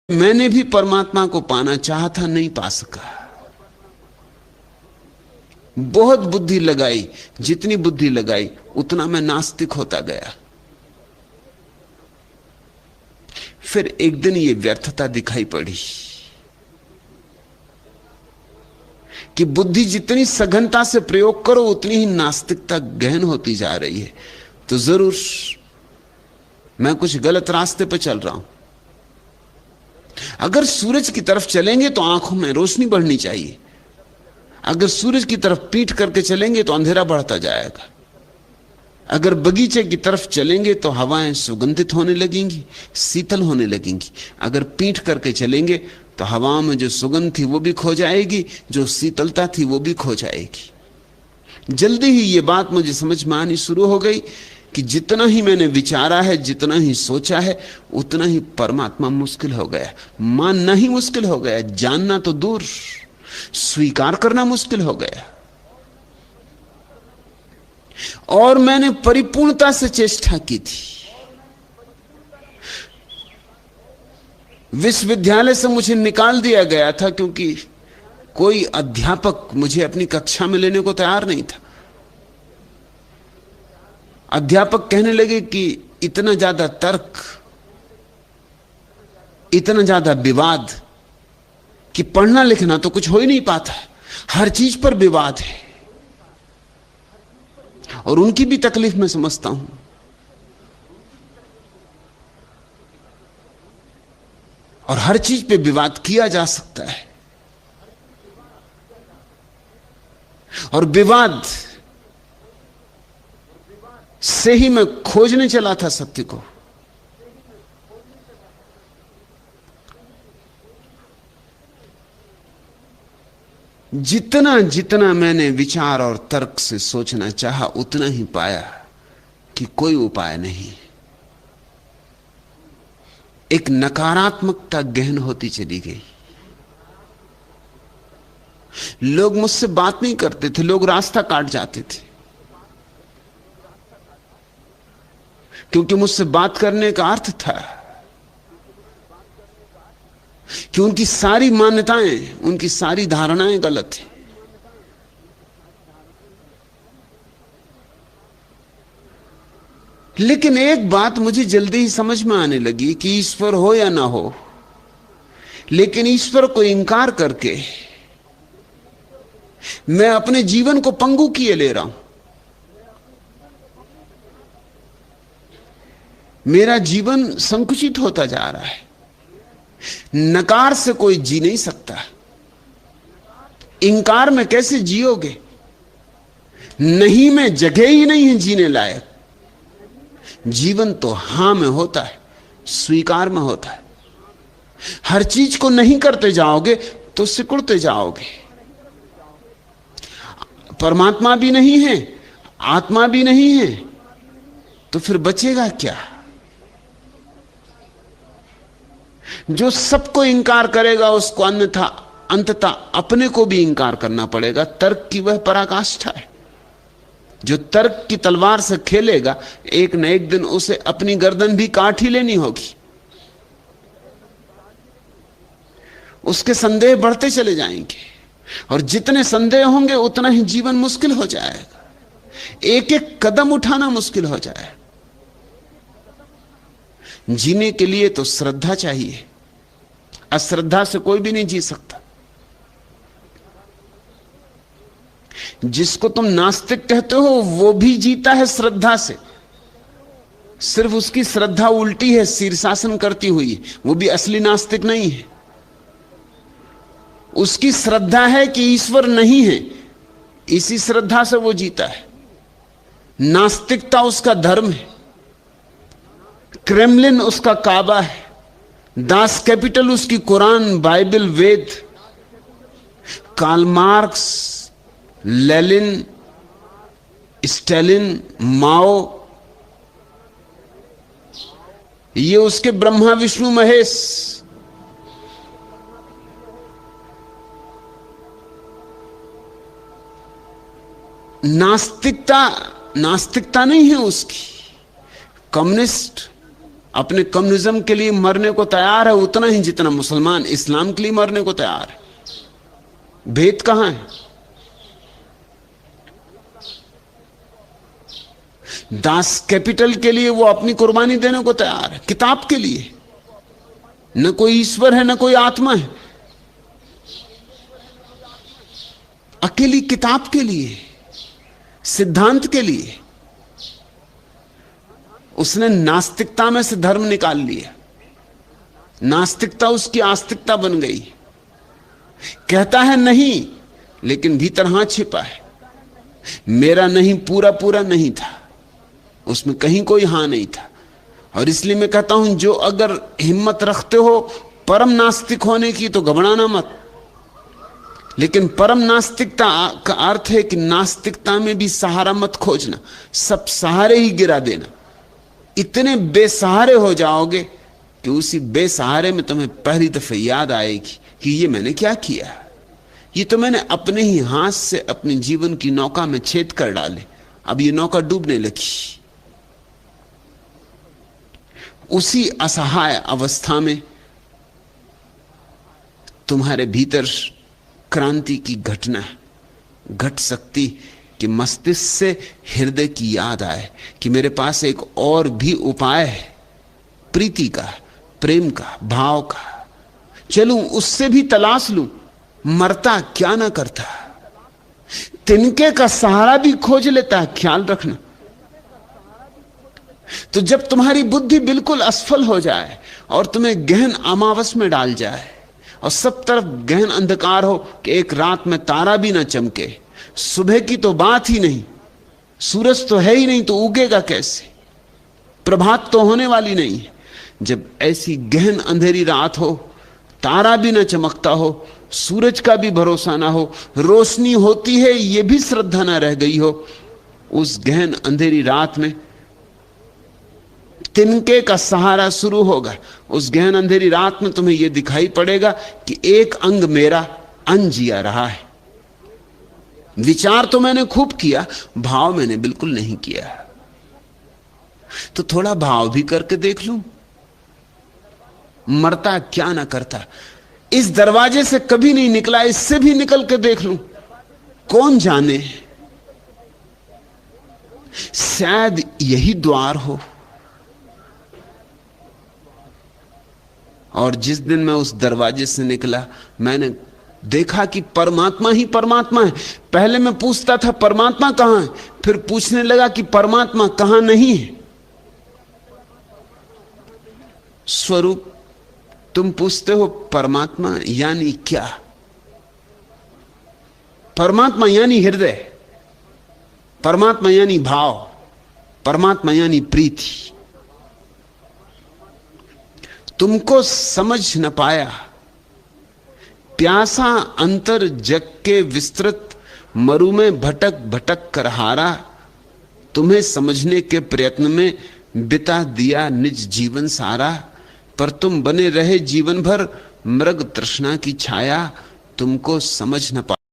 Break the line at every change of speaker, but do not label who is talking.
मैंने भी परमात्मा को पाना चाहा था, नहीं पा सका। बहुत बुद्धि लगाई, जितनी बुद्धि लगाई उतना मैं नास्तिक होता गया। फिर एक दिन ये व्यर्थता दिखाई पड़ी कि बुद्धि जितनी सघनता से प्रयोग करो उतनी ही नास्तिकता गहन होती जा रही है। तो जरूर मैं कुछ गलत रास्ते पर चल रहा हूं। अगर सूरज की तरफ चलेंगे तो आंखों में रोशनी बढ़नी चाहिए, अगर सूरज की तरफ पीठ करके चलेंगे तो अंधेरा बढ़ता जाएगा। अगर बगीचे की तरफ चलेंगे तो हवाएं सुगंधित होने लगेंगी, शीतल होने लगेंगी। अगर पीठ करके चलेंगे तो हवाओं में जो सुगंध थी वो भी खो जाएगी, जो शीतलता थी वो भी खो जाएगी। जल्दी ही ये बात मुझे समझ में आनी शुरू हो गई कि जितना ही मैंने विचारा है, जितना ही सोचा है, उतना ही परमात्मा मुश्किल हो गया। मानना ही मुश्किल हो गया, जानना तो दूर, स्वीकार करना मुश्किल हो गया। और मैंने परिपूर्णता से चेष्टा की थी। विश्वविद्यालय से मुझे निकाल दिया गया था क्योंकि कोई अध्यापक मुझे अपनी कक्षा में लेने को तैयार नहीं था। अध्यापक कहने लगे कि इतना ज्यादा तर्क, इतना ज्यादा विवाद कि पढ़ना लिखना तो कुछ हो ही नहीं पाता, हर चीज पर विवाद है। और उनकी भी तकलीफ मैं समझता हूं। और हर चीज पे विवाद किया जा सकता है, और विवाद से ही मैं खोजने चला था सत्य को। जितना जितना मैंने विचार और तर्क से सोचना चाहा उतना ही पाया कि कोई उपाय नहीं। एक नकारात्मकता गहन होती चली गई। लोग मुझसे बात नहीं करते थे, लोग रास्ता काट जाते थे, क्योंकि मुझसे बात करने का अर्थ था कि उनकी सारी मान्यताएं, उनकी सारी धारणाएं गलत हैं। लेकिन एक बात मुझे जल्दी ही समझ में आने लगी कि ईश्वर हो या ना हो, लेकिन ईश्वर को इंकार करके मैं अपने जीवन को पंगु किए ले रहा हूं। मेरा जीवन संकुचित होता जा रहा है। नकार से कोई जी नहीं सकता, इंकार में कैसे जियोगे? नहीं में जगह ही नहीं है जीने लायक। जीवन तो हां में होता है, स्वीकार में होता है। हर चीज को नहीं करते जाओगे तो सिकुड़ते जाओगे। परमात्मा भी नहीं है, आत्मा भी नहीं है, तो फिर बचेगा क्या? जो सबको इंकार करेगा उसको अन्यथा अंततः अपने को भी इंकार करना पड़ेगा। तर्क की वह पराकाष्ठा है। जो तर्क की तलवार से खेलेगा एक न एक दिन उसे अपनी गर्दन भी काट ही लेनी होगी। उसके संदेह बढ़ते चले जाएंगे, और जितने संदेह होंगे उतना ही जीवन मुश्किल हो जाएगा। एक एक कदम उठाना मुश्किल हो जाएगा। जीने के लिए तो श्रद्धा चाहिए, अश्रद्धा से कोई भी नहीं जी सकता। जिसको तुम नास्तिक कहते हो वो भी जीता है श्रद्धा से, सिर्फ उसकी श्रद्धा उल्टी है, शीर्षासन करती हुई। वो भी असली नास्तिक नहीं है। उसकी श्रद्धा है कि ईश्वर नहीं है, इसी श्रद्धा से वो जीता है। नास्तिकता उसका धर्म है, क्रेमलिन उसका काबा है, दास कैपिटल उसकी कुरान, बाइबल, वेद। कार्ल मार्क्स, लेनिन, स्टालिन, माओ, ये उसके ब्रह्मा विष्णु महेश। नास्तिकता नास्तिकता नहीं है उसकी। कम्युनिस्ट अपने कम्युनिज्म के लिए मरने को तैयार है उतना ही जितना मुसलमान इस्लाम के लिए मरने को तैयार है। भेद कहां है? दास कैपिटल के लिए वो अपनी कुर्बानी देने को तैयार है, किताब के लिए। न कोई ईश्वर है, न कोई आत्मा है, अकेली किताब के लिए, सिद्धांत के लिए। उसने नास्तिकता में से धर्म निकाल लिया, नास्तिकता उसकी आस्तिकता बन गई। कहता है नहीं, लेकिन भीतर हां छिपा है। मेरा नहीं पूरा पूरा नहीं था, उसमें कहीं कोई हां नहीं था। और इसलिए मैं कहता हूं, जो अगर हिम्मत रखते हो परम नास्तिक होने की तो घबराना मत। लेकिन परम नास्तिकता का अर्थ है कि नास्तिकता में भी सहारा मत खोजना, सब सहारे ही गिरा देना। इतने बेसहारे हो जाओगे कि उसी बेसहारे में तुम्हें पहली दफे याद आएगी कि ये मैंने क्या किया, ये तो मैंने अपने ही हाथ से अपने जीवन की नौका में छेद कर डाले, अब ये नौका डूबने लगी। उसी असहाय अवस्था में तुम्हारे भीतर क्रांति की घटना घट सकती कि मस्तिष्क से हृदय की याद आए कि मेरे पास एक और भी उपाय है, प्रीति का, प्रेम का, भाव का। चलूं उससे भी तलाश लूं, मरता क्या ना करता। तिनके का सहारा भी खोज लेता है, ख्याल रखना। तो जब तुम्हारी बुद्धि बिल्कुल असफल हो जाए और तुम्हें गहन अमावस में डाल जाए और सब तरफ गहन अंधकार हो कि एक रात में तारा भी ना चमके, सुबह की तो बात ही नहीं, सूरज तो है ही नहीं तो उगेगा कैसे, प्रभात तो होने वाली नहीं है। जब ऐसी गहन अंधेरी रात हो, तारा भी ना चमकता हो, सूरज का भी भरोसा ना हो, रोशनी होती है यह भी श्रद्धा ना रह गई हो, उस गहन अंधेरी रात में तिनके का सहारा शुरू होगा। उस गहन अंधेरी रात में तुम्हें यह दिखाई पड़ेगा कि एक अंग मेरा अनजिया रहा है। विचार तो मैंने खूब किया, भाव मैंने बिल्कुल नहीं किया। तो थोड़ा भाव भी करके देख लूं, मरता क्या ना करता। इस दरवाजे से कभी नहीं निकला, इससे भी निकल के देख लूं, कौन जाने शायद यही द्वार हो। और जिस दिन मैं उस दरवाजे से निकला, मैंने देखा कि परमात्मा ही परमात्मा है। पहले मैं पूछता था परमात्मा कहां है, फिर पूछने लगा कि परमात्मा कहां नहीं है। स्वरूप तुम पूछते हो परमात्मा यानी क्या? परमात्मा यानी हृदय, परमात्मा यानी भाव, परमात्मा यानी प्रीति। तुमको समझ न पाया, प्यासा अंतर जग के विस्तृत, मरु में भटक भटक कर हारा। तुम्हें समझने के प्रयत्न में बिता दिया निज जीवन सारा, पर तुम बने रहे जीवन भर मृग तृष्णा की छाया। तुमको समझ न पाया।